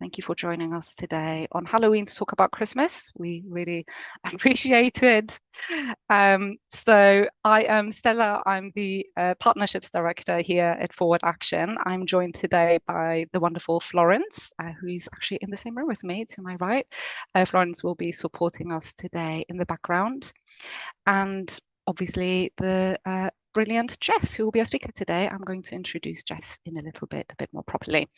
Thank you for joining us today on Halloween to talk about Christmas. We really appreciate it. So I am Stella. I'm the Partnerships Director here at Forward Action. I'm joined today by the wonderful Florence, who's actually in the same room with me to my right. Florence will be supporting us today in the background. And obviously the brilliant Jess, who will be our speaker today. I'm going to introduce Jess in a bit more properly.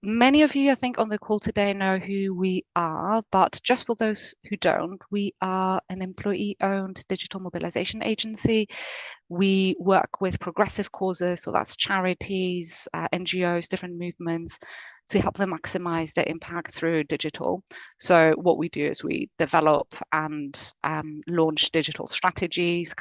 Many of you, I think, on the call today know who we are, but just for those who don't, we are an employee-owned digital mobilization agency. We work with progressive causes, so that's charities, NGOs, different movements, to help them maximize their impact through digital. So what we do is we develop and launch digital strategies,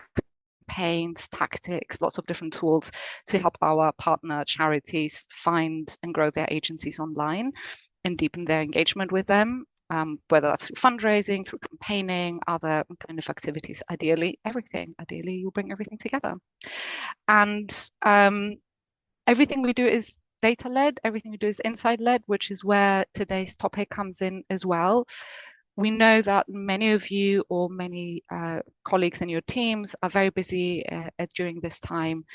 campaigns, tactics, lots of different tools to help our partner charities find and grow their agencies online and deepen their engagement with them, whether that's through fundraising, through campaigning, other kind of activities. Ideally, everything. Ideally, you bring everything together. And everything we do is data-led. Everything we do is insight-led, which is where today's topic comes in as well. We know that many of you or many colleagues in your teams are very busy during this time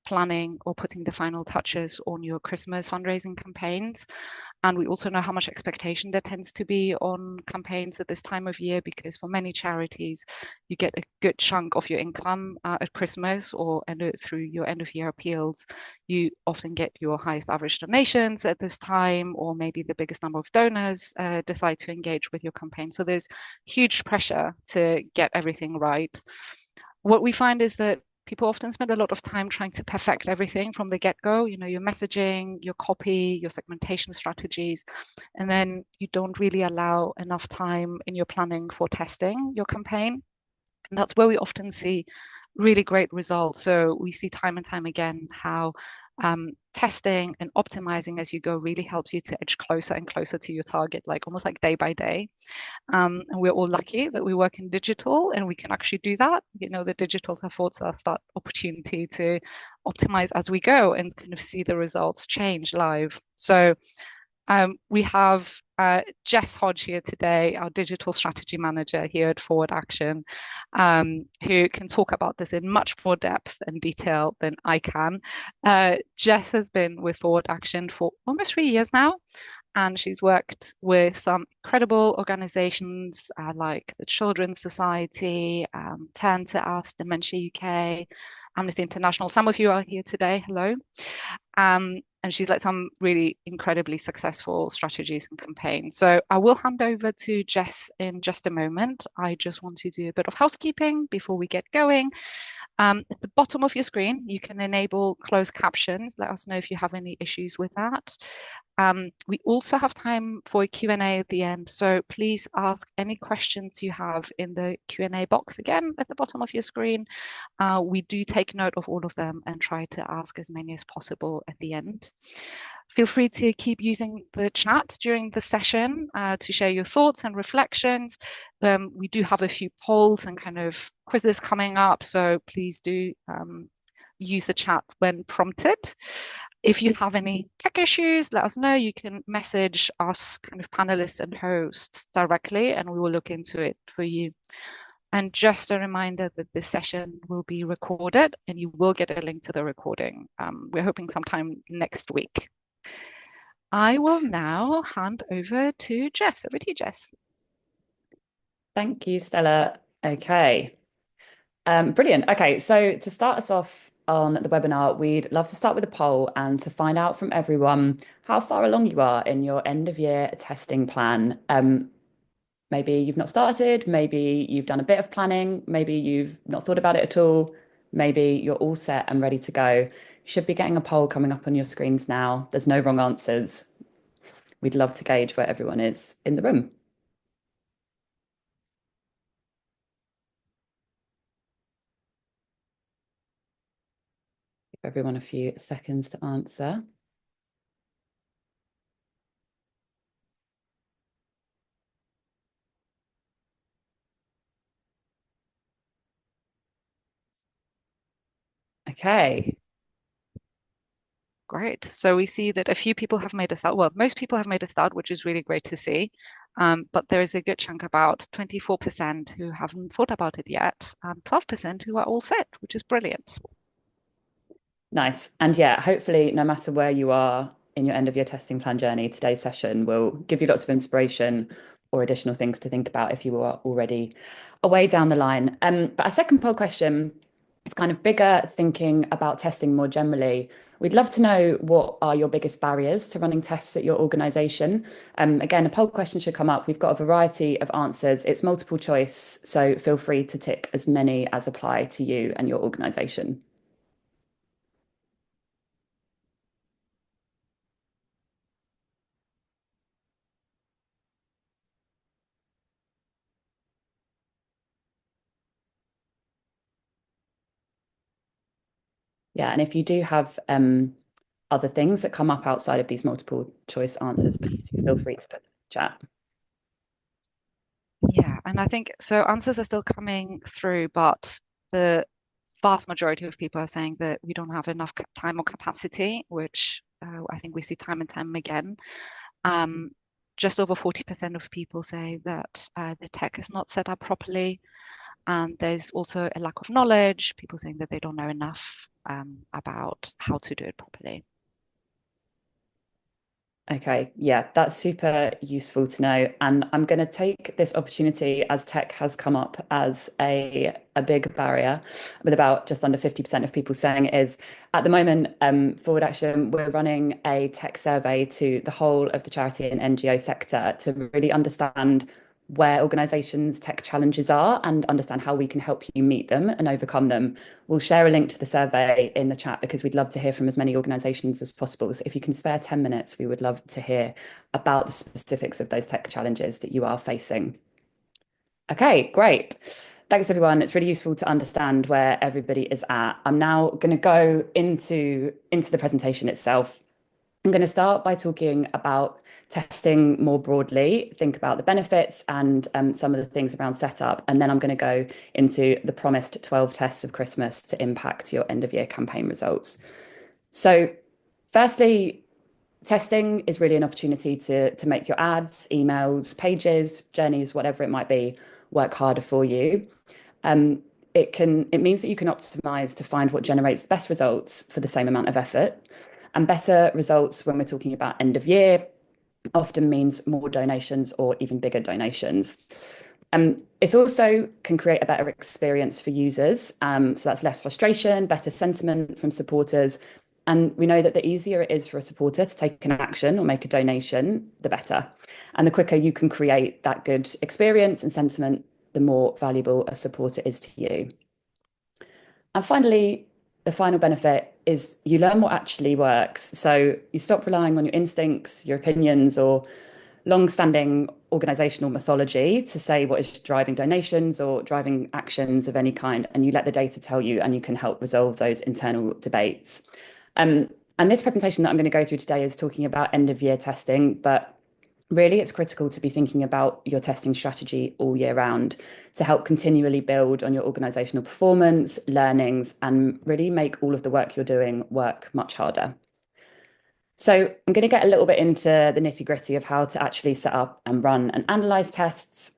planning or putting the final touches on your Christmas fundraising campaigns. And we also know how much expectation there tends to be on campaigns at this time of year, because for many charities, you get a good chunk of your income at Christmas or through your end of year appeals. You often get your highest average donations at this time, or maybe the biggest number of donors decide to engage with your campaign. So there's huge pressure to get everything right. What we find is that people often spend a lot of time trying to perfect everything from the get-go, your messaging, your copy, your segmentation strategies, and then you don't really allow enough time in your planning for testing your campaign. And that's where we often see really great results. So we see time and time again how testing and optimizing as you go really helps you to edge closer and closer to your target, like almost like day by day. And we're all lucky that we work in digital and we can actually do that. The digital affords us that opportunity to optimize as we go and kind of see the results change live. So we have Jess Hodge here today, our digital strategy manager here at Forward Action, who can talk about this in much more depth and detail than I can. Jess has been with Forward Action for almost 3 years now, and she's worked with some incredible organizations like the Children's Society, Turn to Us, Dementia UK, Amnesty International. Some of you are here today. Hello. And she's led some really incredibly successful strategies and campaigns. So I will hand over to Jess in just a moment. I just want to do a bit of housekeeping before we get going. At the bottom of your screen, you can enable closed captions. Let us know if you have any issues with that. We also have time for a Q&A at the end, so please ask any questions you have in the Q&A box again at the bottom of your screen. We do take note of all of them and try to ask as many as possible at the end. Feel free to keep using the chat during the session to share your thoughts and reflections. We do have a few polls and kind of quizzes coming up, so please do use the chat when prompted. If you have any tech issues, let us know. You can message us kind of panelists and hosts directly, and we will look into it for you. And just a reminder that this session will be recorded and you will get a link to the recording. We're hoping sometime next week. I will now hand over to Jess. Over to you, Jess. Thank you, Stella. Okay. Brilliant. Okay, so to start us off on the webinar, we'd love to start with a poll and to find out from everyone how far along you are in your end of year testing plan. Maybe you've not started, maybe you've done a bit of planning, maybe you've not thought about it at all, maybe you're all set and ready to go. You should be getting a poll coming up on your screens now. There's no wrong answers. We'd love to gauge where everyone is in the room. Give everyone a few seconds to answer. Okay. Great. So we see that a few people have made a start. Well, most people have made a start, which is really great to see. But there is a good chunk, about 24%, who haven't thought about it yet, and 12% who are all set, which is brilliant. Nice. And yeah, hopefully, no matter where you are in your end of year testing plan journey, today's session will give you lots of inspiration or additional things to think about if you are already a way down the line. But a second poll question is kind of bigger, thinking about testing more generally. We'd love to know what are your biggest barriers to running tests at your organization. Again, a poll question should come up. We've got a variety of answers. It's multiple choice, so feel free to tick as many as apply to you and your organization. Yeah, and if you do have other things that come up outside of these multiple choice answers, please do feel free to put them in the chat. Yeah, and I think so. Answers are still coming through, but the vast majority of people are saying that we don't have enough time or capacity, which I think we see time and time again. Um, just over 40% of people say that the tech is not set up properly. And there's also a lack of knowledge, people saying that they don't know enough about how to do it properly. Okay, yeah, that's super useful to know. And I'm going to take this opportunity as tech has come up as a big barrier, with about just under 50% of people saying it is. At the moment, Forward Action, we're running a tech survey to the whole of the charity and NGO sector to really understand where organisations' tech challenges are and understand how we can help you meet them and overcome them. We'll share a link to the survey in the chat because we'd love to hear from as many organisations as possible. So if you can spare 10 minutes, we would love to hear about the specifics of those tech challenges that you are facing. Okay, great. Thanks, everyone. It's really useful to understand where everybody is at. I'm now going to go into the presentation itself. I'm going to start by talking about testing more broadly, think about the benefits and some of the things around setup. And then I'm going to go into the promised 12 tests of Christmas to impact your end of year campaign results. So, firstly, testing is really an opportunity to make your ads, emails, pages, journeys, whatever it might be, work harder for you. Um, it means that you can optimize to find what generates the best results for the same amount of effort. And better results when we're talking about end of year often means more donations or even bigger donations. It also can create a better experience for users. So that's less frustration, better sentiment from supporters. And we know that the easier it is for a supporter to take an action or make a donation, the better. And the quicker you can create that good experience and sentiment, the more valuable a supporter is to you. And finally, the final benefit is you learn what actually works. So you stop relying on your instincts, your opinions, or long-standing organizational mythology to say what is driving donations or driving actions of any kind, and you let the data tell you, and you can help resolve those internal debates. And this presentation that I'm going to go through today is talking about end of year testing, but really it's critical to be thinking about your testing strategy all year round to help continually build on your organizational performance, learnings, and really make all of the work you're doing work much harder. So I'm going to get a little bit into the nitty gritty of how to actually set up and run and analyze tests.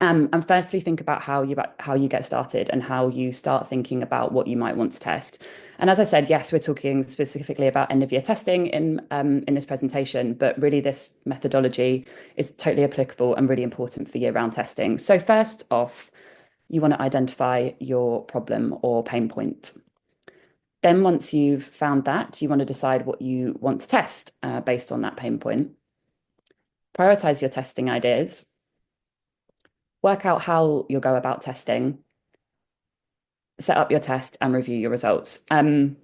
And firstly, think about how you get started and how you start thinking about what you might want to test. And as I said, yes, we're talking specifically about end of year testing in this presentation, but really this methodology is totally applicable and really important for year-round testing. So first off, you want to identify your problem or pain point. Then once you've found that, you want to decide what you want to test based on that pain point. Prioritize your testing ideas. Work out how you'll go about testing. Set up your test and review your results. And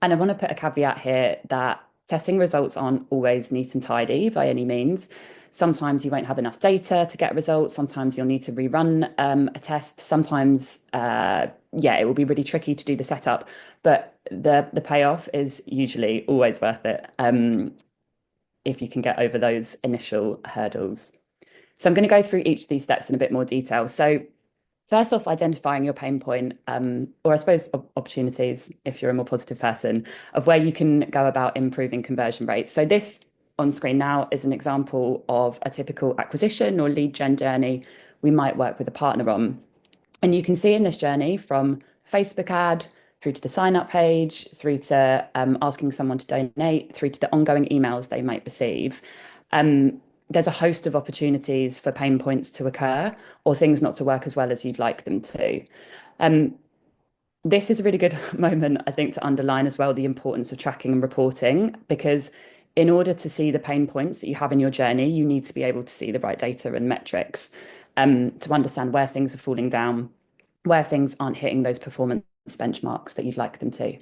I want to put a caveat here that testing results aren't always neat and tidy by any means. Sometimes you won't have enough data to get results. Sometimes you'll need to rerun a test. Sometimes, it will be really tricky to do the setup, but the payoff is usually always worth it if you can get over those initial hurdles. So I'm going to go through each of these steps in a bit more detail. So First off, identifying your pain point, or I suppose opportunities, if you're a more positive person, of where you can go about improving conversion rates. So this on screen now is an example of a typical acquisition or lead gen journey we might work with a partner on. And you can see in this journey from Facebook ad through to the sign up page, through to asking someone to donate, through to the ongoing emails they might receive. There's a host of opportunities for pain points to occur or things not to work as well as you'd like them to. Um, this is a really good moment, I think, to underline as well the importance of tracking and reporting, because in order to see the pain points that you have in your journey, you need to be able to see the right data and metrics to understand where things are falling down, where things aren't hitting those performance benchmarks that you'd like them to.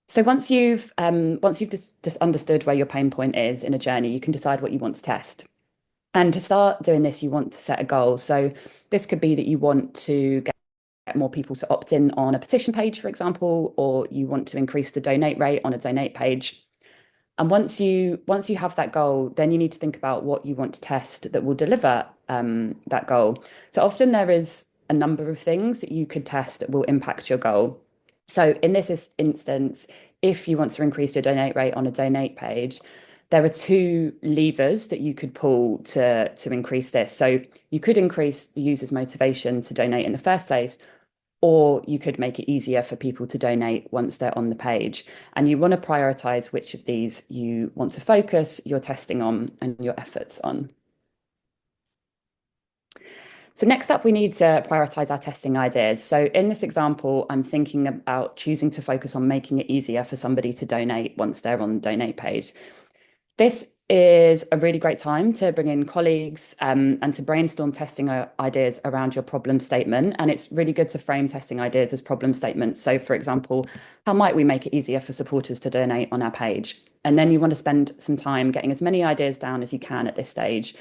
So once you've just understood where your pain point is in a journey, you can decide what you want to test. And to start doing this, you want to set a goal. So this could be that you want to get more people to opt in on a petition page, for example, or you want to increase the donate rate on a donate page. And once you have that goal, then you need to think about what you want to test that will deliver that goal. So often there is a number of things that you could test that will impact your goal. So in this instance, if you want to increase your donate rate on a donate page, there are two levers that you could pull to increase this. So you could increase the user's motivation to donate in the first place, or you could make it easier for people to donate once they're on the page. And you want to prioritize which of these you want to focus your testing on and your efforts on. So next up, we need to prioritize our testing ideas. So in this example, I'm thinking about choosing to focus on making it easier for somebody to donate once they're on the donate page. This is a really great time to bring in colleagues and to brainstorm testing ideas around your problem statement. And it's really good to frame testing ideas as problem statements. So, for example, how might we make it easier for supporters to donate on our page? And then you want to spend some time getting as many ideas down as you can at this stage.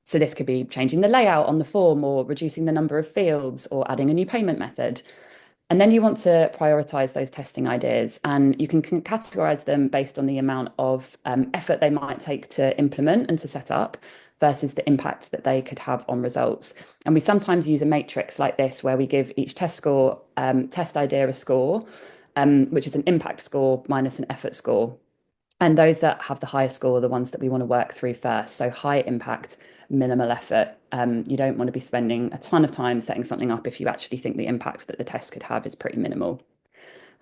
So this could be changing the layout on the form or reducing the number of fields or adding a new payment method. And then you want to prioritize those testing ideas, and you can categorize them based on the amount of effort they might take to implement and to set up versus the impact that they could have on results. And we sometimes use a matrix like this where we give each test idea a score, which is an impact score minus an effort score. And those that have the highest score are the ones that we want to work through first. So high impact, minimal effort. You don't want to be spending a ton of time setting something up if you actually think the impact that the test could have is pretty minimal.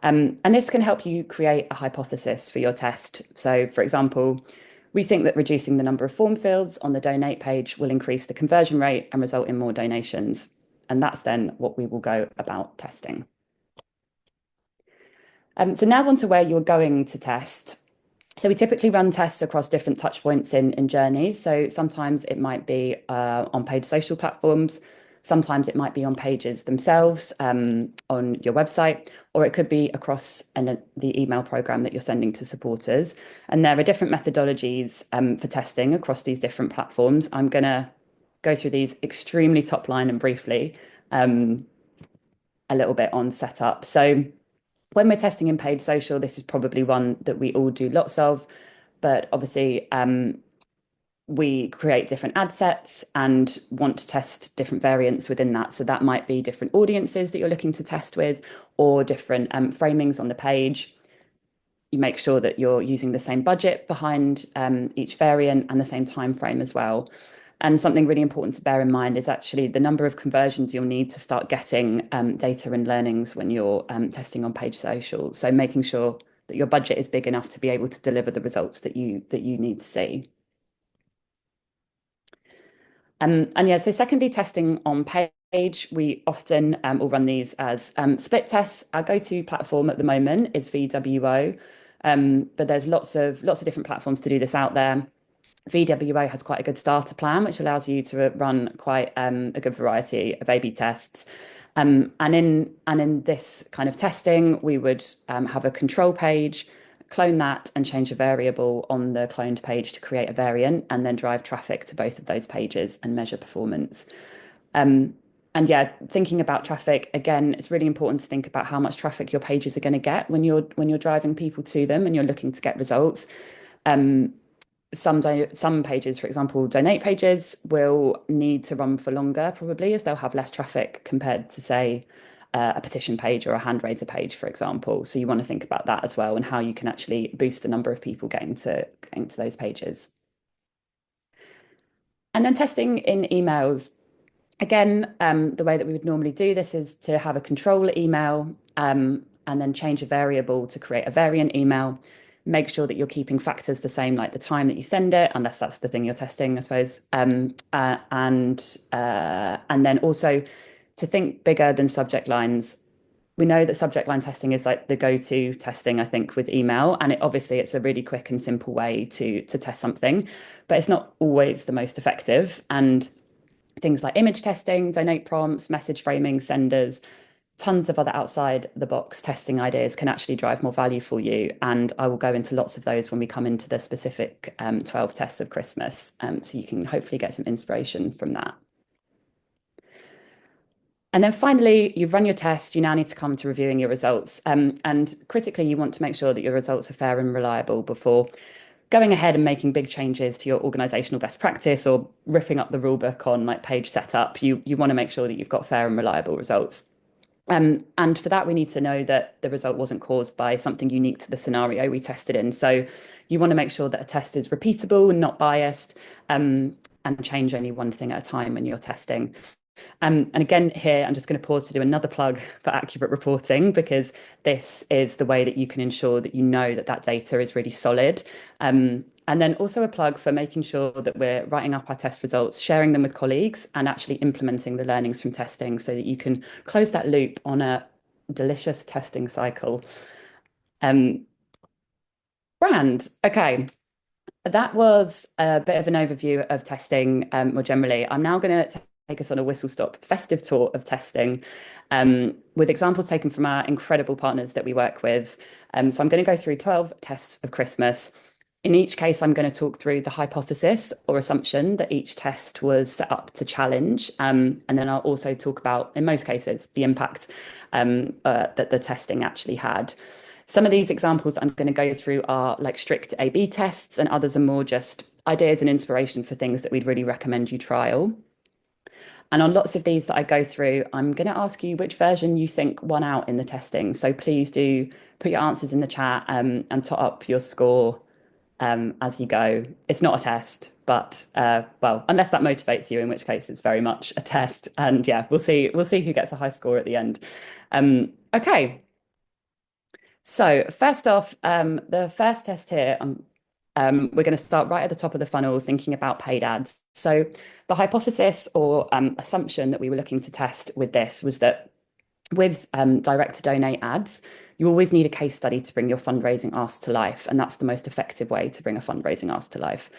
And this can help you create a hypothesis for your test. So, for example, we think that reducing the number of form fields on the donate page will increase the conversion rate and result in more donations. And that's then what we will go about testing. So now on to where you're going to test. So we typically run tests across different touch points in journeys. So sometimes it might be on paid social platforms. Sometimes it might be on pages themselves on your website, or it could be across the email program that you're sending to supporters. And there are different methodologies for testing across these different platforms. I'm going to go through these extremely top line and briefly a little bit on setup. So when we're testing in paid social, this is probably one that we all do lots of, but obviously we create different ad sets and want to test different variants within that. So that might be different audiences that you're looking to test with or different framings on the page. You make sure that you're using the same budget behind each variant and the same time frame as well. And something really important to bear in mind is actually the number of conversions you'll need to start getting data and learnings when you're testing on page social. So making sure that your budget is big enough to be able to deliver the results that you need to see. And yeah, so secondly, testing on page, we often will run these as split tests. Our go-to platform at the moment is VWO, but there's lots of different platforms to do this out there. VWO has quite a good starter plan, which allows you to run quite a good variety of A/B tests. And in this kind of testing, we would have a control page, clone that and change a variable on the cloned page to create a variant, and then drive traffic to both of those pages and measure performance. And yeah, thinking about traffic, again, it's really important to think about how much traffic your pages are going to get when you're driving people to them and you're looking to get results. some pages, for example, donate pages will need to run for longer, probably, as they'll have less traffic compared to, say, a petition page or a hand raiser page, for example. So you want to think about that as well and how you can actually boost the number of people getting to those pages. And then testing in emails. Again, the way that we would normally do this is to have a control email and then change a variable to create a variant email. Make sure that you're keeping factors the same, like the time that you send it, unless that's the thing you're testing, I suppose. And then also to think bigger than subject lines. We know that subject line testing is like the go-to testing, I think, with email, and obviously it's a really quick and simple way to test something, but it's not always the most effective. And things like image testing, donate prompts, message framing, senders, tons of other outside the box testing ideas can actually drive more value for you. And I will go into lots of those when we come into the specific 12 tests of Christmas. So you can hopefully get some inspiration from that. And then finally, you've run your test. You now need to come to reviewing your results. And critically, you want to make sure that your results are fair and reliable before going ahead and making big changes to your organizational best practice or ripping up the rule book on like page setup. You want to make sure that you've got fair and reliable results. And for that, we need to know that the result wasn't caused by something unique to the scenario we tested in. So you want to make sure that a test is repeatable and not biased, and change only one thing at a time when you're testing. And again, here, I'm just going to pause to do another plug for accurate reporting, because this is the way that you can ensure that you know that that data is really solid. And then also a plug for making sure that we're writing up our test results, sharing them with colleagues, and actually implementing the learnings from testing so that you can close that loop on a delicious testing cycle. Um, Brand. Okay. That was a bit of an overview of testing more generally. I'm now going to take us on a whistle stop festive tour of testing with examples taken from our incredible partners that we work with. So I'm going to go through 12 tests of Christmas. In each case, I'm going to talk through the hypothesis or assumption that each test was set up to challenge. And then I'll also talk about, in most cases, the impact that the testing actually had. Some of these examples I'm going to go through are like strict A/B tests, and others are more just ideas and inspiration for things that we'd really recommend you trial. And on lots of these that I go through, I'm going to ask you which version you think won out in the testing. So please do put your answers in the chat and tot up your score as you go. It's not a test, but well, unless that motivates you, in which case it's very much a test. And yeah, we'll see who gets a high score at the end. Okay. So first off, the first test here, we're going to start right at the top of the funnel, thinking about paid ads. So the hypothesis or assumption that we were looking to test with this was that with direct to donate ads, you always need a case study to bring your fundraising ask to life, and that's the most effective way to bring a fundraising ask to life.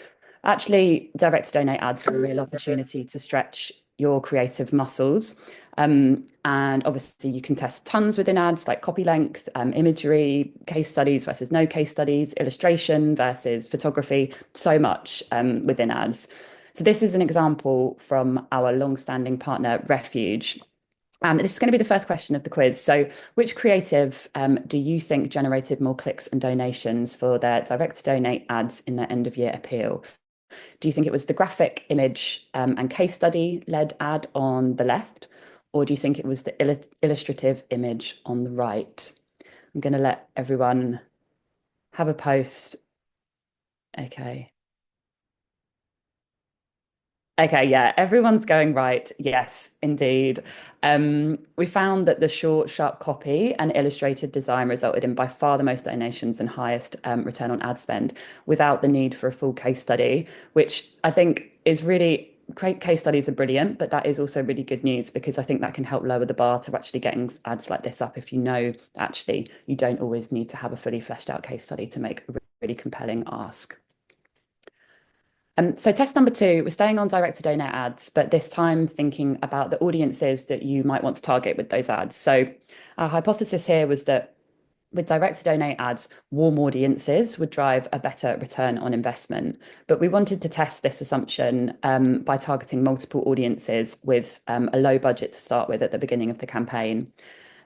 Actually, direct to donate ads are a real opportunity to stretch your creative muscles. And obviously, you can test tons within ads like copy length, imagery, case studies versus no case studies, illustration versus photography, so much within ads. So, this is an example from our long-standing partner, Refuge. And this is going to be the first question of the quiz. So, which creative do you think generated more clicks and donations for their direct to donate ads in their end of year appeal? Do you think it was the graphic image and case study led ad on the left, or do you think it was the illustrative image on the right? I'm going to let everyone have a post. Okay. Okay, yeah, everyone's going right. Yes, indeed. We found that the short, sharp copy and illustrated design resulted in by far the most donations and highest return on ad spend without the need for a full case study, which I think is really great. Case studies are brilliant, but that is also really good news because I think that can help lower the bar to actually getting ads like this up if you know actually you don't always need to have a fully fleshed out case study to make a really compelling ask. So test number two, we're staying on direct to donate ads, but this time thinking about the audiences that you might want to target with those ads. So our hypothesis here was that with direct to donate ads, warm audiences would drive a better return on investment. But we wanted to test this assumption by targeting multiple audiences with a low budget to start with at the beginning of the campaign.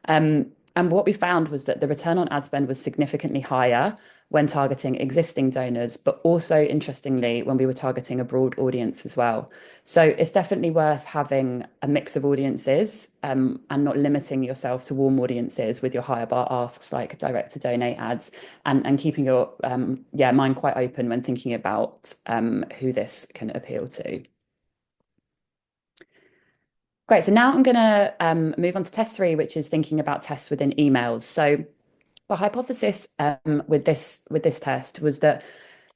And what we found was that the return on ad spend was significantly higher when targeting existing donors, but also interestingly, when we were targeting a broad audience as well. So it's definitely worth having a mix of audiences and not limiting yourself to warm audiences with your higher bar asks like direct to donate ads and keeping your mind quite open when thinking about who this can appeal to. Great. So now I'm going to move on to test three, which is thinking about tests within emails. So the hypothesis with this test was that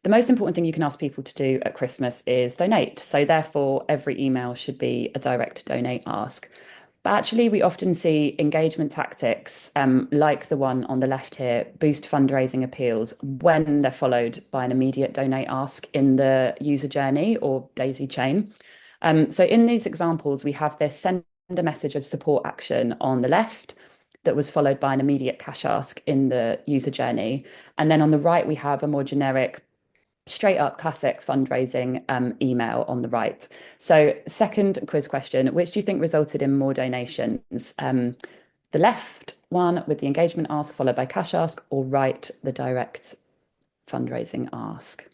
the most important thing you can ask people to do at Christmas is donate. So therefore, every email should be a direct donate ask. But actually, we often see engagement tactics like the one on the left here boost fundraising appeals when they're followed by an immediate donate ask in the user journey or daisy chain. So in these examples, we have this send a message of support action on the left that was followed by an immediate cash ask in the user journey. And then on the right, we have a more generic straight up classic fundraising email on the right. So, second quiz question, which do you think resulted in more donations? The left one with the engagement ask followed by cash ask, or right, the direct fundraising ask?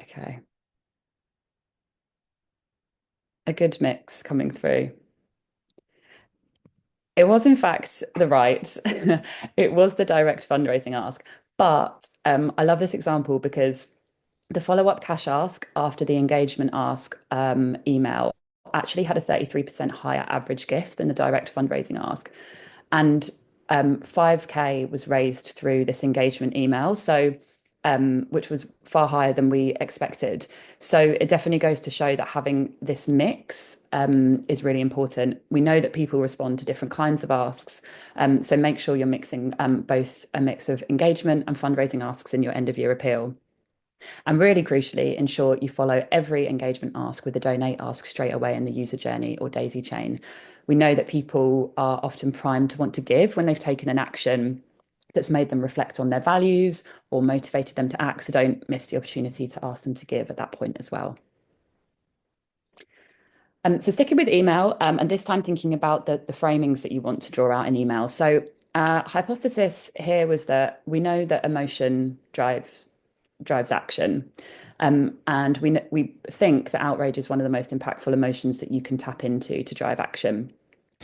Okay, a good mix coming through. It was, in fact, the right. It was the direct fundraising ask. But I love this example because the follow-up cash ask after the engagement ask email actually had a 33% higher average gift than the direct fundraising ask. And 5K was raised through this engagement email. So which was far higher than we expected. So it definitely goes to show that having this mix is really important. We know that people respond to different kinds of asks. So make sure you're mixing both a mix of engagement and fundraising asks in your end of year appeal. And really crucially, ensure you follow every engagement ask with a donate ask straight away in the user journey or daisy chain. We know that people are often primed to want to give when they've taken an action that's made them reflect on their values or motivated them to act. So don't miss the opportunity to ask them to give at that point as well. So sticking with email, and this time thinking about the framings that you want to draw out in email. So hypothesis here was that we know that emotion drives action. And we think that outrage is one of the most impactful emotions that you can tap into to drive action.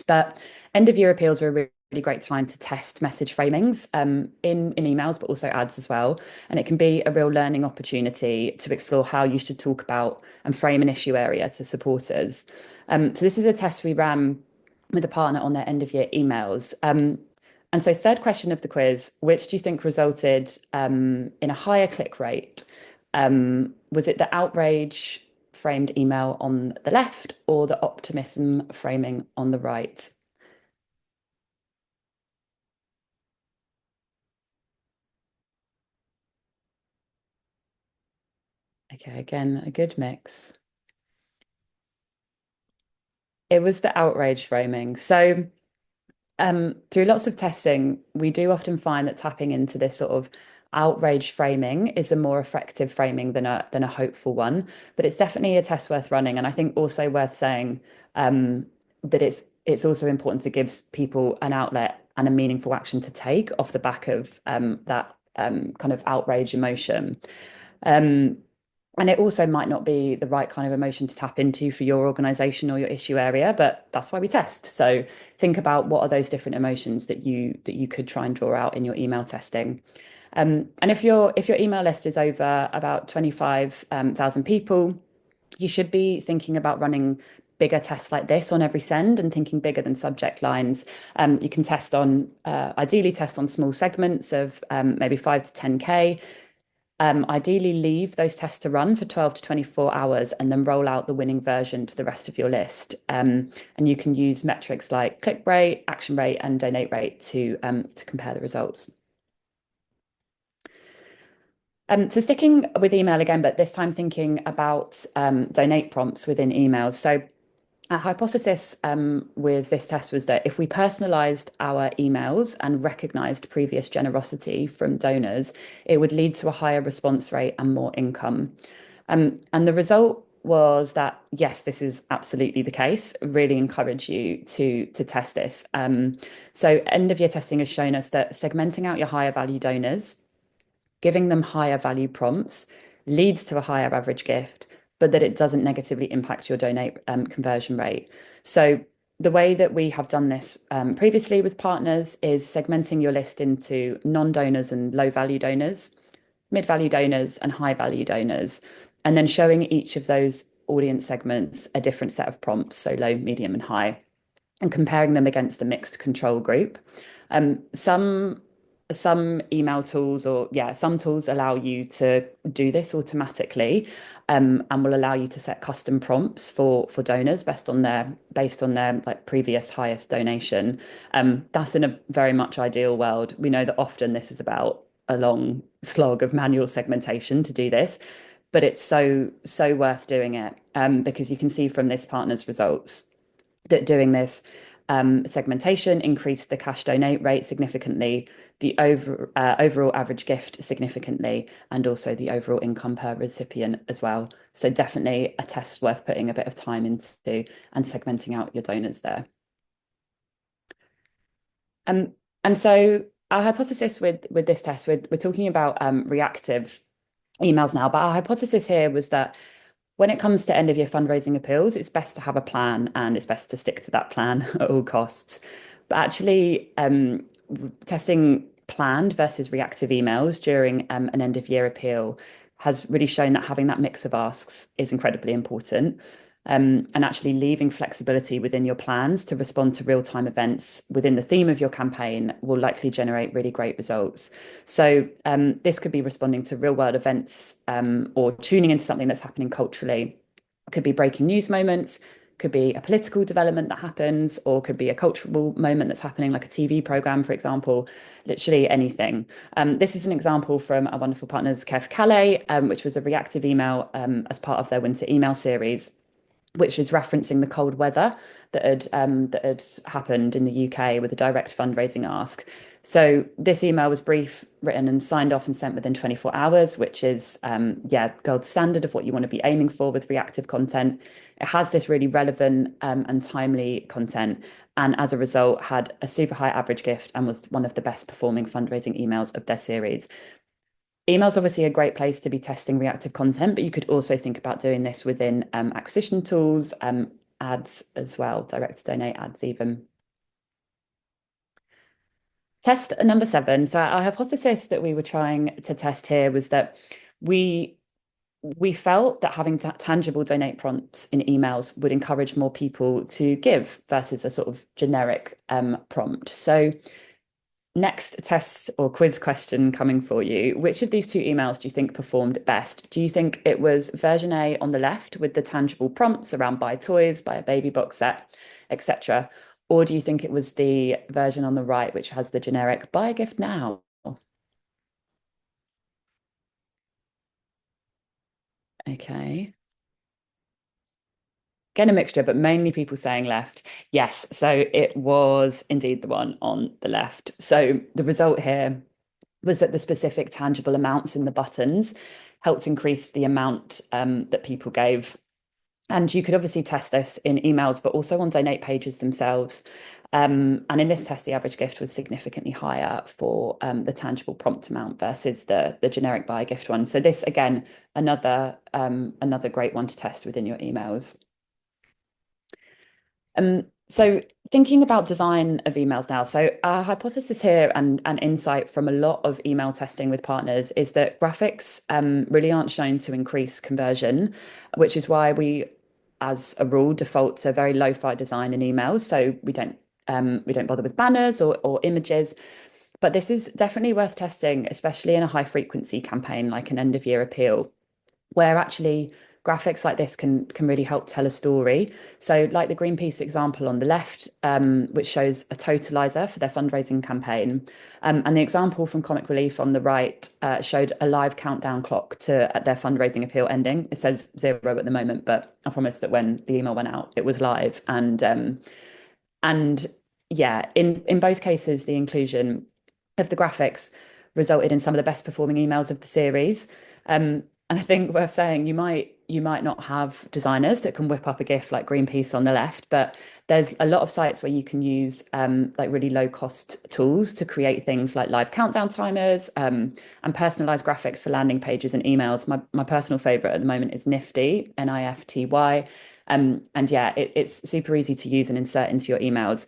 But end of year appeals are a really great time to test message framings in emails, but also ads as well. And it can be a real learning opportunity to explore how you should talk about and frame an issue area to supporters. So this is a test we ran with a partner on their end of year emails. And so, third question of the quiz, which do you think resulted in a higher click rate? Was it the outrage framed email on the left or the optimism framing on the right? Okay, again, a good mix. It was the outrage framing. So, through lots of testing, we do often find that tapping into this sort of outrage framing is a more effective framing than a hopeful one. But it's definitely a test worth running, and I think also worth saying that it's also important to give people an outlet and a meaningful action to take off the back of that kind of outrage emotion. Um, and it also might not be the right kind of emotion to tap into for your organization or your issue area, but that's why we test. So think about what are those different emotions that you could try and draw out in your email testing. And if your email list is over about 25,000 people, you should be thinking about running bigger tests like this on every send and thinking bigger than subject lines. You can ideally test on small segments of maybe 5 to 10K. Ideally, leave those tests to run for 12 to 24 hours and then roll out the winning version to the rest of your list. And you can use metrics like click rate, action rate, and donate rate to compare the results. So sticking with email again, but this time thinking about donate prompts within emails. So our hypothesis with this test was that if we personalized our emails and recognized previous generosity from donors, it would lead to a higher response rate and more income. And the result was that yes, this is absolutely the case. Really encourage you to test this. So end of year testing has shown us that segmenting out your higher value donors, giving them higher value prompts, leads to a higher average gift, but that it doesn't negatively impact your donate conversion rate. So the way that we have done this previously with partners is segmenting your list into non-donors and low value donors, mid-value donors and high-value donors, and then showing each of those audience segments a different set of prompts, so low, medium, and high, and comparing them against a mixed control group. Some email tools or some tools allow you to do this automatically, and will allow you to set custom prompts for donors based on their like previous highest donation. That's in a very much ideal world. We know that often this is about a long slog of manual segmentation to do this, but it's so worth doing it, because you can see from this partner's results that doing this segmentation increased the cash donate rate significantly, the overall average gift significantly, and also the overall income per recipient as well. So definitely a test worth putting a bit of time into and segmenting out your donors there. And so our hypothesis with this test, we're talking about reactive emails now, but our hypothesis here was that when it comes to end of year fundraising appeals, it's best to have a plan and it's best to stick to that plan at all costs. But actually, testing planned versus reactive emails during an end of year appeal has really shown that having that mix of asks is incredibly important. And actually leaving flexibility within your plans to respond to real-time events within the theme of your campaign will likely generate really great results. So this could be responding to real-world events, or tuning into something that's happening culturally. It could be breaking news moments, could be a political development that happens, or could be a cultural moment that's happening, like a TV program, for example, literally anything. This is an example from our wonderful partners, Care for Calais, which was a reactive email as part of their winter email series, which is referencing the cold weather that had happened in the UK with a direct fundraising ask. So this email was brief, written and signed off and sent within 24 hours, which is gold standard of what you want to be aiming for with reactive content. It has this really relevant and timely content, and as a result had a super high average gift and was one of the best performing fundraising emails of their series. Email's obviously a great place to be testing reactive content, but you could also think about doing this within acquisition tools, ads as well, direct to donate ads even. Test number 7. So our hypothesis that we were trying to test here was that we felt that having tangible donate prompts in emails would encourage more people to give versus a sort of generic prompt. So next test or quiz question coming for you. Which of these two emails do you think performed best? Do you think it was version A on the left with the tangible prompts around buy toys, buy a baby box set, etc.? Or do you think it was the version on the right, which has the generic buy a gift now? Okay. Again, a mixture, but mainly people saying left. Yes, so it was indeed the one on the left. So the result here was that the specific tangible amounts in the buttons helped increase the amount that people gave. And you could obviously test this in emails, but also on donate pages themselves. And in this test, the average gift was significantly higher for the tangible prompt amount versus the generic buy gift one. So this, again, another great one to test within your emails. So thinking about design of emails now. So our hypothesis here and insight from a lot of email testing with partners is that graphics really aren't shown to increase conversion, which is why we, as a rule, default to very lo-fi design in emails. So we don't bother with banners or images. But this is definitely worth testing, especially in a high frequency campaign like an end of year appeal, where actually graphics like this can really help tell a story. So like the Greenpeace example on the left, which shows a totalizer for their fundraising campaign. And the example from Comic Relief on the right showed a live countdown clock to their fundraising appeal ending. It says 0 at the moment, but I promise that when the email went out, it was live. And yeah, in both cases, the inclusion of the graphics resulted in some of the best performing emails of the series. And I think worth saying, you might you might not have designers that can whip up a GIF like Greenpeace on the left, but there's a lot of sites where you can use like really low cost tools to create things like live countdown timers and personalized graphics for landing pages and emails. My personal favorite at the moment is Nifty, Nifty. And yeah, it's super easy to use and insert into your emails.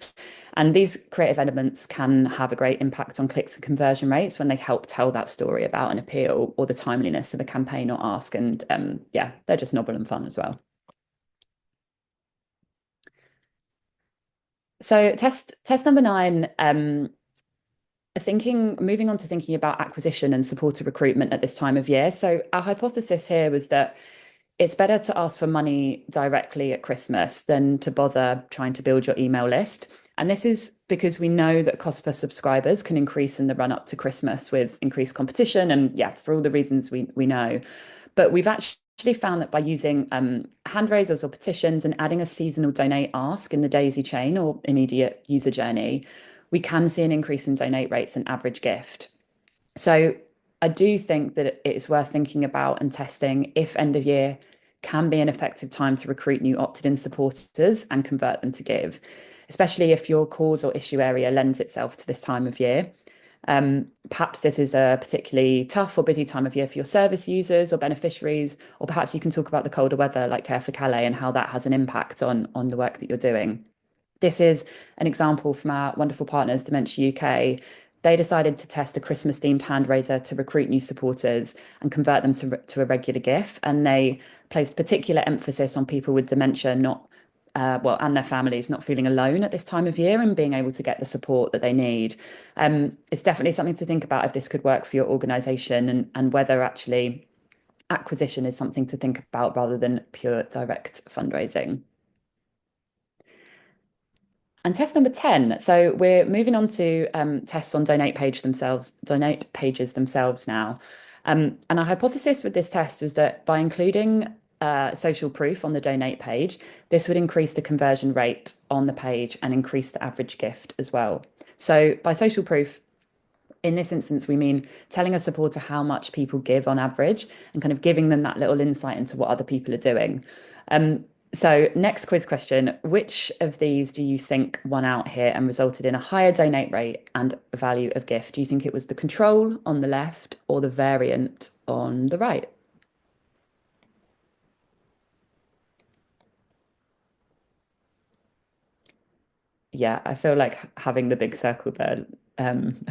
And these creative elements can have a great impact on clicks and conversion rates when they help tell that story about an appeal or the timeliness of a campaign or ask. And yeah, they're just novel and fun as well. So test number nine, moving on to thinking about acquisition and supported recruitment at this time of year. So our hypothesis here was that it's better to ask for money directly at Christmas than to bother trying to build your email list. And this is because we know that cost per subscribers can increase in the run up to Christmas with increased competition and yeah, for all the reasons we know. But we've actually found that by using hand raisers or petitions and adding a seasonal donate ask in the daisy chain or immediate user journey, we can see an increase in donate rates and average gift. So I do think that it's worth thinking about and testing if end of year can be an effective time to recruit new opted-in supporters and convert them to give, especially if your cause or issue area lends itself to this time of year. Perhaps this is a particularly tough or busy time of year for your service users or beneficiaries, or perhaps you can talk about the colder weather like Care for Calais and how that has an impact on the work that you're doing. This is an example from our wonderful partners, Dementia UK. They decided to test a Christmas themed hand raiser to recruit new supporters and convert them to a regular GIF. And they placed particular emphasis on people with dementia, not and their families not feeling alone at this time of year and being able to get the support that they need. It's definitely something to think about if this could work for your organisation and whether actually acquisition is something to think about rather than pure direct fundraising. And test number 10. So we're moving on to tests on donate pages themselves now. And our hypothesis with this test was that by including social proof on the donate page, this would increase the conversion rate on the page and increase the average gift as well. So by social proof, in this instance, we mean telling a supporter how much people give on average and kind of giving them that little insight into what other people are doing. So, next quiz question. Which of these do you think won out here and resulted in a higher donate rate and value of gift? Do you think it was the control on the left or the variant on the right? Yeah, I feel like having the big circle there, um,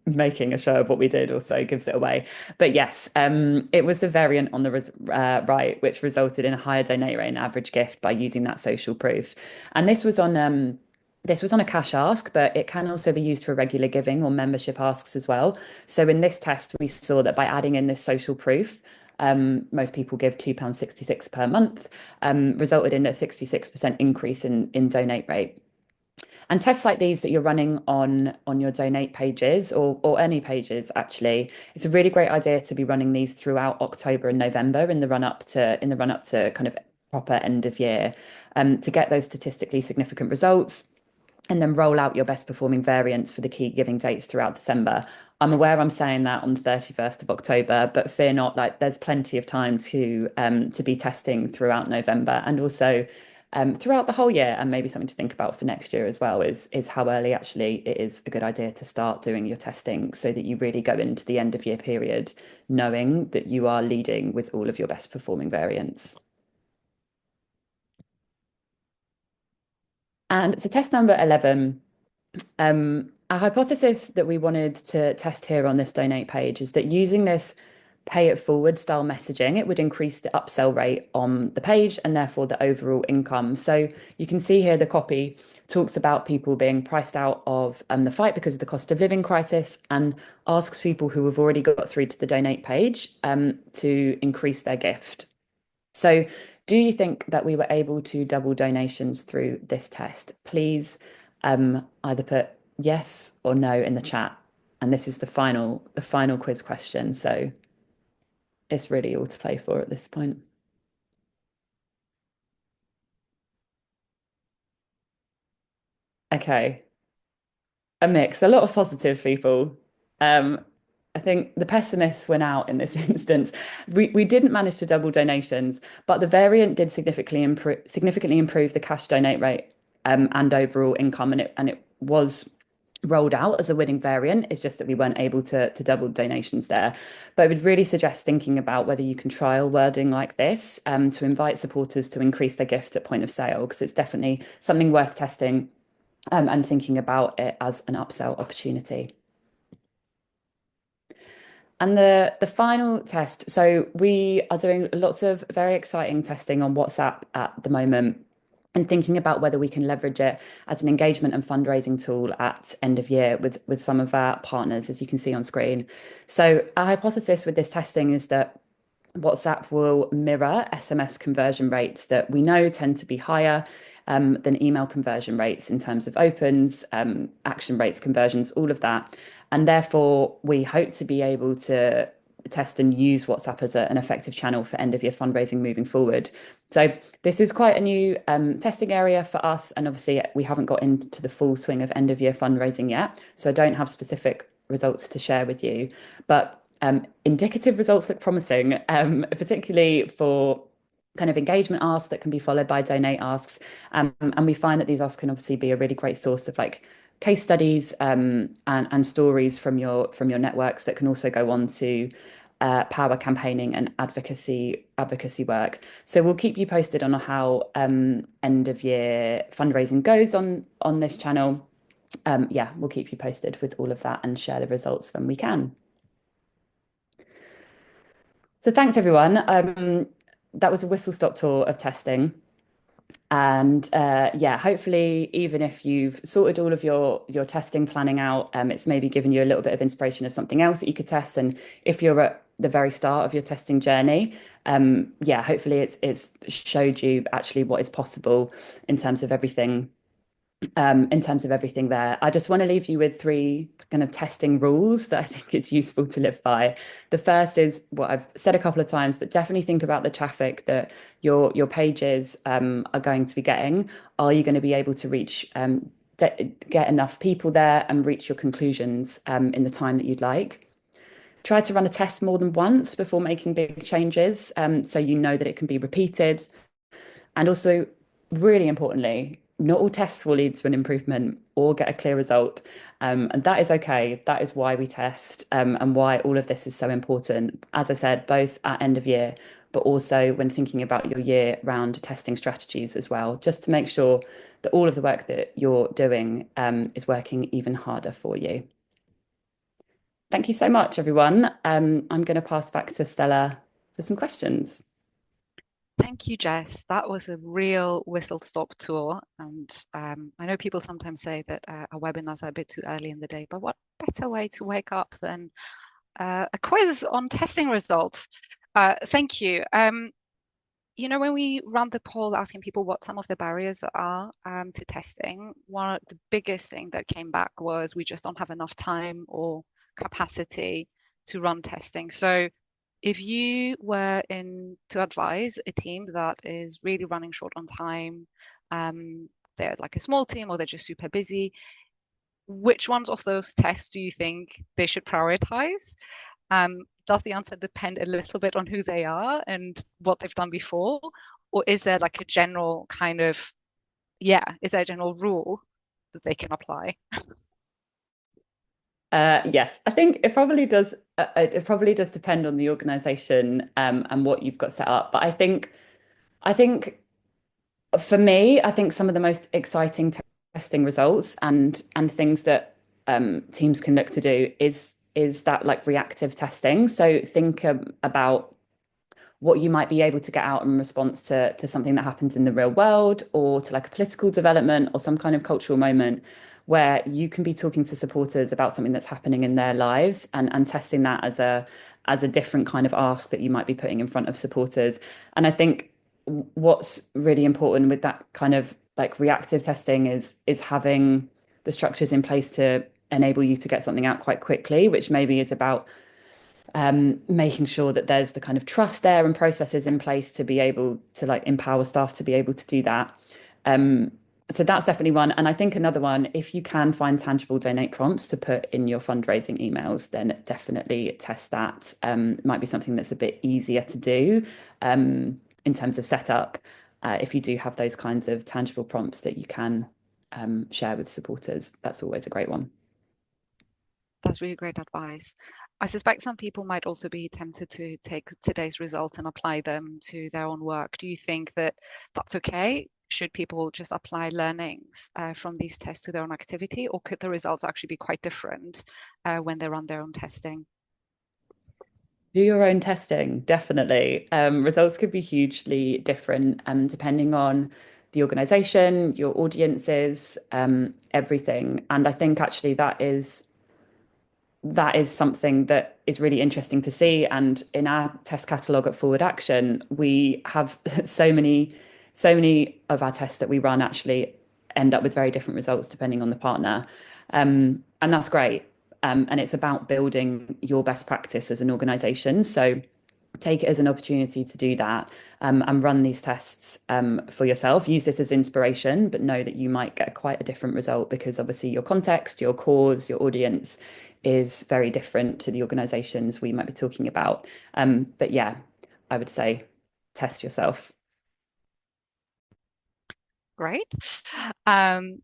making a show of what we did also gives it away. But yes, it was the variant on the right, which resulted in a higher donate rate and average gift by using that social proof. And this was on a cash ask, but it can also be used for regular giving or membership asks as well. So in this test, we saw that by adding in this social proof, most people give £2.66 per month, resulted in a 66% increase in donate rate. And tests like these that you're running on your donate pages or any pages actually, it's a really great idea to be running these throughout October and November in the run up to kind of proper end of year, to get those statistically significant results and then roll out your best performing variants for the key giving dates throughout December. I'm aware I'm saying that on the 31st of October, but fear not, like there's plenty of time to be testing throughout November and also throughout the whole year, and maybe something to think about for next year as well is how early actually it is a good idea to start doing your testing so that you really go into the end of year period knowing that you are leading with all of your best performing variants. And so test number 11. Our hypothesis that we wanted to test here on this donate page is that using this pay it forward style messaging, it would increase the upsell rate on the page and therefore the overall income. So you can see here the copy talks about people being priced out of the fight because of the cost of living crisis and asks people who have already got through to the donate page to increase their gift. So, do you think that we were able to double donations through this test? Please either put yes or no in the chat. And this is the final quiz question. So it's really all to play for at this point. Okay, a mix, a lot of positive people. Um, I think the pessimists went out in this instance. We didn't manage to double donations, but the variant did significantly improve the cash donate rate and overall income, and it was rolled out as a winning variant. It's just that we weren't able to double donations there. But I would really suggest thinking about whether you can trial wording like this to invite supporters to increase their gift at point of sale, because it's definitely something worth testing and thinking about it as an upsell opportunity. And the final test, so we are doing lots of very exciting testing on WhatsApp at the moment and thinking about whether we can leverage it as an engagement and fundraising tool at end of year with some of our partners, as you can see on screen. So our hypothesis with this testing is that WhatsApp will mirror SMS conversion rates that we know tend to be higher than email conversion rates in terms of opens, action rates, conversions, all of that. And therefore, we hope to be able to test and use WhatsApp as an effective channel for end of year fundraising moving forward. So this is quite a new testing area for us. And obviously, we haven't got into the full swing of end of year fundraising yet. So I don't have specific results to share with you. But indicative results look promising, particularly for kind of engagement asks that can be followed by donate asks. And we find that these asks can obviously be a really great source of like case studies and stories from your networks that can also go on to power campaigning and advocacy work. So we'll keep you posted on how end of year fundraising goes on this channel. Yeah, we'll keep you posted with all of that and share the results when we can. So thanks everyone. That was a whistle stop tour of testing. And yeah, hopefully, even if you've sorted all of your testing planning out, it's maybe given you a little bit of inspiration of something else that you could test. And if you're at the very start of your testing journey, yeah, hopefully it's showed you actually what is possible in terms of everything there. I just want to leave you with three kind of testing rules that I think it's useful to live by. The first is what I've said a couple of times, but definitely think about the traffic that your pages are going to be getting. Are you going to be able to reach get enough people there and reach your conclusions in the time that you'd like? Try to run a test more than once before making big changes, so you know that it can be repeated. And also, really importantly, not all tests will lead to an improvement or get a clear result. And that is okay. That is why we test and why all of this is so important. As I said, both at end of year, but also when thinking about your year round testing strategies as well, just to make sure that all of the work that you're doing is working even harder for you. Thank you so much, everyone. I'm going to pass back to Stella for some questions. Thank you, Jess. That was a real whistle-stop tour. And I know people sometimes say that our webinars are a bit too early in the day, but what better way to wake up than a quiz on testing results? Thank you. You know, when we ran the poll asking people what some of the barriers are to testing, one of the biggest thing that came back was we just don't have enough time or capacity to run testing. So if you were in to advise a team that is really running short on time, they're like a small team or they're just super busy, which ones of those tests do you think they should prioritize? Does the answer depend a little bit on who they are and what they've done before? Or is there like a general kind of, yeah, is there a general rule that they can apply? Yes, I think it probably does. It probably does depend on the organization and what you've got set up. But I think for me, I think some of the most exciting testing results and things that teams can look to do is that like reactive testing. So think about what you might be able to get out in response to something that happens in the real world or to like a political development or some kind of cultural moment where you can be talking to supporters about something that's happening in their lives and testing that as a different kind of ask that you might be putting in front of supporters. And I think what's really important with that kind of like reactive testing is having the structures in place to enable you to get something out quite quickly, which maybe is about making sure that there's the kind of trust there and processes in place to be able to like empower staff to be able to do that. So that's definitely one. And I think another one, if you can find tangible donate prompts to put in your fundraising emails, then definitely test that. Might be something that's a bit easier to do in terms of setup. If you do have those kinds of tangible prompts that you can share with supporters, that's always a great one. That's really great advice. I suspect some people might also be tempted to take today's results and apply them to their own work. Do you think that that's okay? Should people just apply learnings from these tests to their own activity, or could the results actually be quite different when they run their own testing? Do your own testing, definitely. Results could be hugely different depending on the organization, your audiences, everything. And I think actually that is something that is really interesting to see. And in our test catalog at Forward Action, we have so many of our tests that we run actually end up with very different results depending on the partner. And that's great. And it's about building your best practice as an organization. So take it as an opportunity to do that and run these tests for yourself. Use this as inspiration, but know that you might get quite a different result because obviously your context, your cause, your audience is very different to the organizations we might be talking about. But yeah, I would say test yourself. Great. And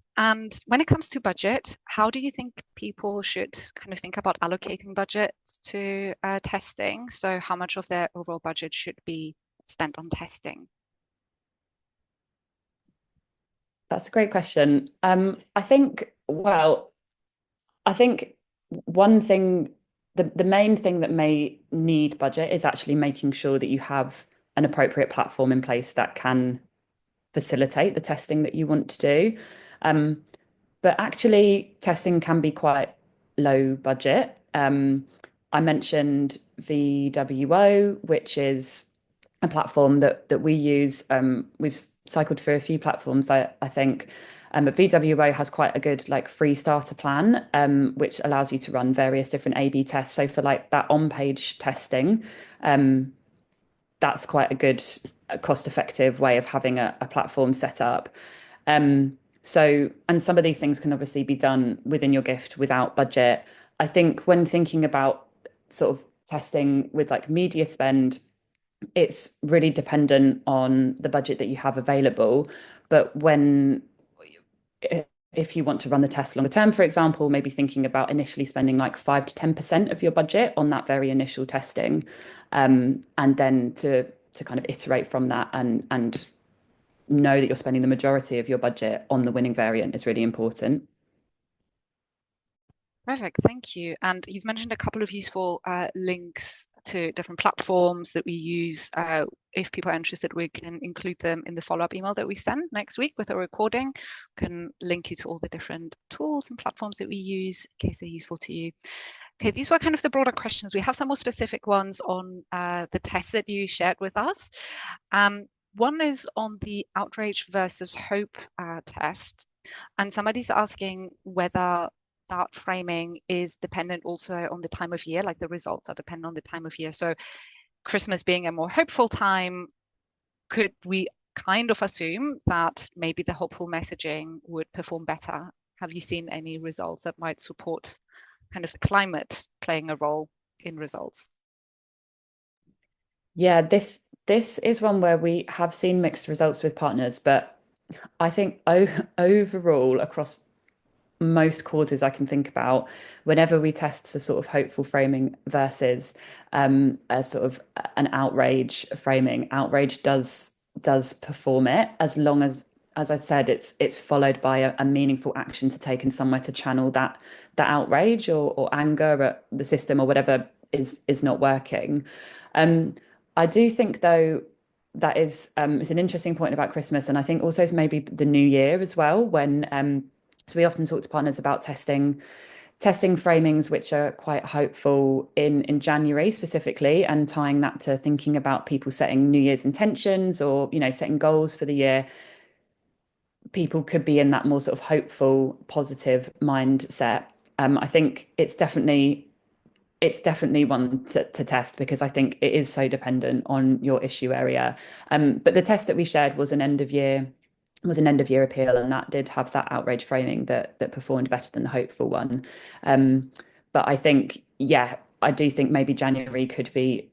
when it comes to budget, how do you think people should kind of think about allocating budgets to testing? So, how much of their overall budget should be spent on testing? That's a great question. I think one thing, the main thing that may need budget is actually making sure that you have an appropriate platform in place that can facilitate the testing that you want to do. Um, but actually, testing can be quite low budget. I mentioned VWO, which is a platform that we use. We've cycled through a few platforms, I think. But VWO has quite a good like free starter plan, which allows you to run various different A/B tests. So for like that on-page testing, um, that's quite a good cost-effective way of having a platform set up. And some of these things can obviously be done within your gift without budget. I think when thinking about sort of testing with like media spend, it's really dependent on the budget that you have available. But if you want to run the test longer term, for example, maybe thinking about initially spending like 5 to 10% of your budget on that very initial testing, and then to kind of iterate from that and know that you're spending the majority of your budget on the winning variant is really important. Perfect, thank you. And you've mentioned a couple of useful links to different platforms that we use. If people are interested, we can include them in the follow-up email that we send next week with a recording. We can link you to all the different tools and platforms that we use in case they're useful to you. Okay, these were kind of the broader questions. We have some more specific ones on the tests that you shared with us. One is on the outrage versus hope test. And somebody's asking whether that framing is dependent also on the time of year, like the results are dependent on the time of year. So Christmas being a more hopeful time, could we kind of assume that maybe the hopeful messaging would perform better? Have you seen any results that might support kind of the climate playing a role in results? Yeah, this is one where we have seen mixed results with partners, but I think overall across most causes I can think about, whenever we test a sort of hopeful framing versus a sort of an outrage framing, outrage does perform it as long as I said, it's followed by a meaningful action to take and somewhere to channel that outrage or anger at the system or whatever is not working. Um, I do think though that is it's an interesting point about Christmas, and I think also maybe the New Year as well when so we often talk to partners about testing framings which are quite hopeful in January specifically, and tying that to thinking about people setting New Year's intentions or setting goals for the year. People could be in that more sort of hopeful, positive mindset. I think it's definitely one to test because I think it is so dependent on your issue area. But the test that we shared was an end of year was an end of year appeal, and that did have that outrage framing that performed better than the hopeful one. Um, but I think, yeah, I do think maybe January could be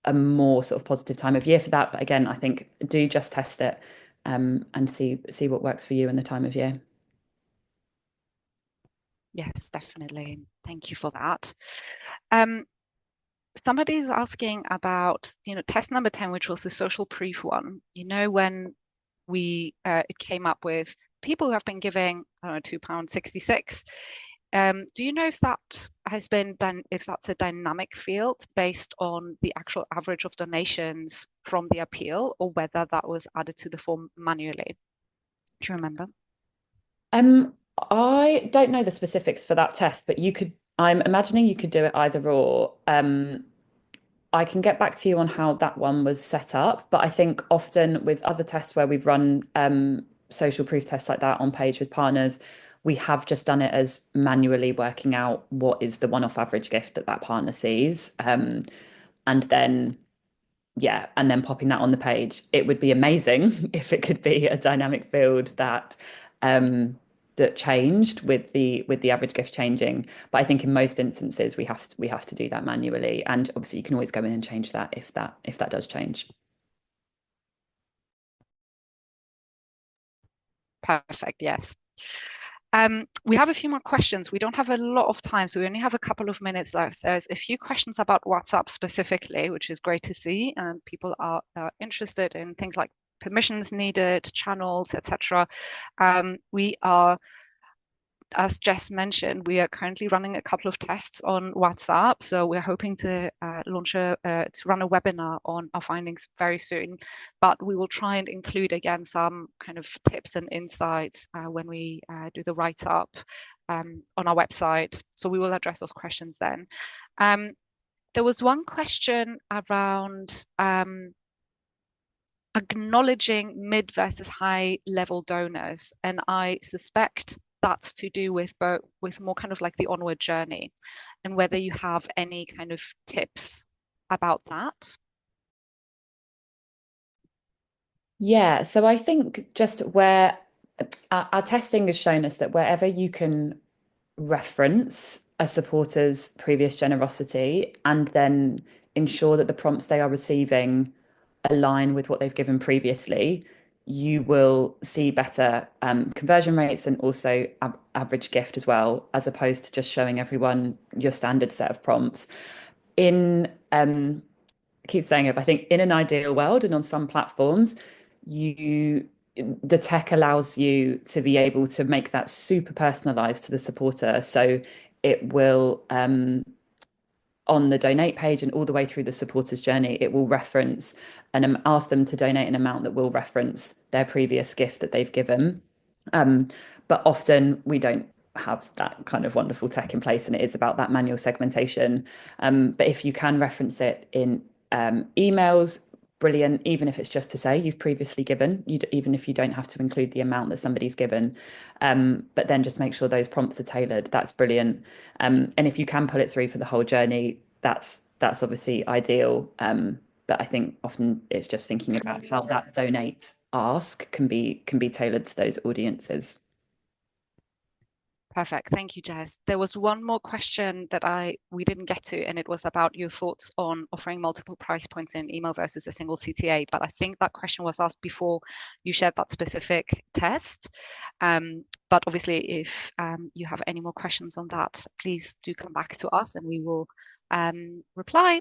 a more sort of positive time of year for that. But again, I think do just test it, and see what works for you in the time of year. Yes, definitely. Thank you for that. Um, Somebody's asking about, test number 10, which was the social proof one. When we it came up with people who have been giving, I don't know, £2.66. Do you know if that has been done, if that's a dynamic field based on the actual average of donations from the appeal, or whether that was added to the form manually? Do you remember? Um, I don't know the specifics for that test, but I'm imagining you could do it either or. I can get back to you on how that one was set up, but I think often with other tests where we've run social proof tests like that on page with partners, we have just done it as manually working out what is the one-off average gift that partner sees. And then, yeah, and then popping that on the page. It would be amazing if it could be a dynamic field um, that changed with the average gift changing. But I think in most instances we have to do that manually. And obviously you can always go in and change that if that does change. Perfect. Yes. We have a few more questions. We don't have a lot of time, so we only have a couple of minutes left. There's a few questions about WhatsApp specifically, which is great to see, and people are interested in things like permissions needed, channels, etc. We are As Jess mentioned, we are currently running a couple of tests on WhatsApp. So we're hoping to to run a webinar on our findings very soon. But we will try and include again some kind of tips and insights when we do the write up on our website. So we will address those questions then. There was one question around acknowledging mid versus high level donors. And I suspect that's to do with more kind of like the onward journey, and whether you have any kind of tips about that. Yeah, so I think just where our testing has shown us that wherever you can reference a supporter's previous generosity and then ensure that the prompts they are receiving align with what they've given previously, you will see better conversion rates and also average gift as well, as opposed to just showing everyone your standard set of prompts. In I keep saying it, but I think in an ideal world and on some platforms, you the tech allows you to be able to make that super personalized to the supporter. So it will on the donate page and all the way through the supporter's journey, it will reference and ask them to donate an amount that will reference their previous gift that they've given. Um, but often we don't have that kind of wonderful tech in place, and it is about that manual segmentation. But if you can reference it in emails, brilliant. Even if it's just to say you've previously given, even if you don't have to include the amount that somebody's given, but then just make sure those prompts are tailored. That's brilliant. And if you can pull it through for the whole journey, that's obviously ideal. But I think often it's just thinking about how that donate ask can be tailored to those audiences. Perfect. Thank you, Jess. There was one more question that we didn't get to, and it was about your thoughts on offering multiple price points in email versus a single CTA. But I think that question was asked before you shared that specific test. But obviously, if you have any more questions on that, please do come back to us and we will reply.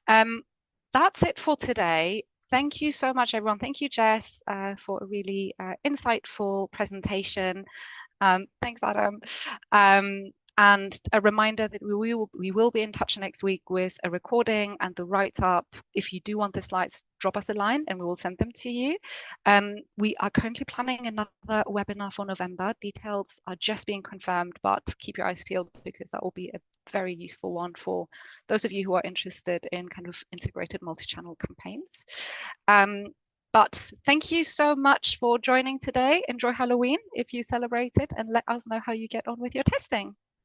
That's it for today. Thank you so much, everyone. Thank you, Jess, for a really insightful presentation. Thanks, Adam. And a reminder that we will be in touch next week with a recording and the write-up. If you do want the slides, drop us a line and we will send them to you. We are currently planning another webinar for November. Details are just being confirmed, but keep your eyes peeled because that will be a very useful one for those of you who are interested in kind of integrated multi-channel campaigns. But thank you so much for joining today. Enjoy Halloween if you celebrate it, and let us know how you get on with your testing.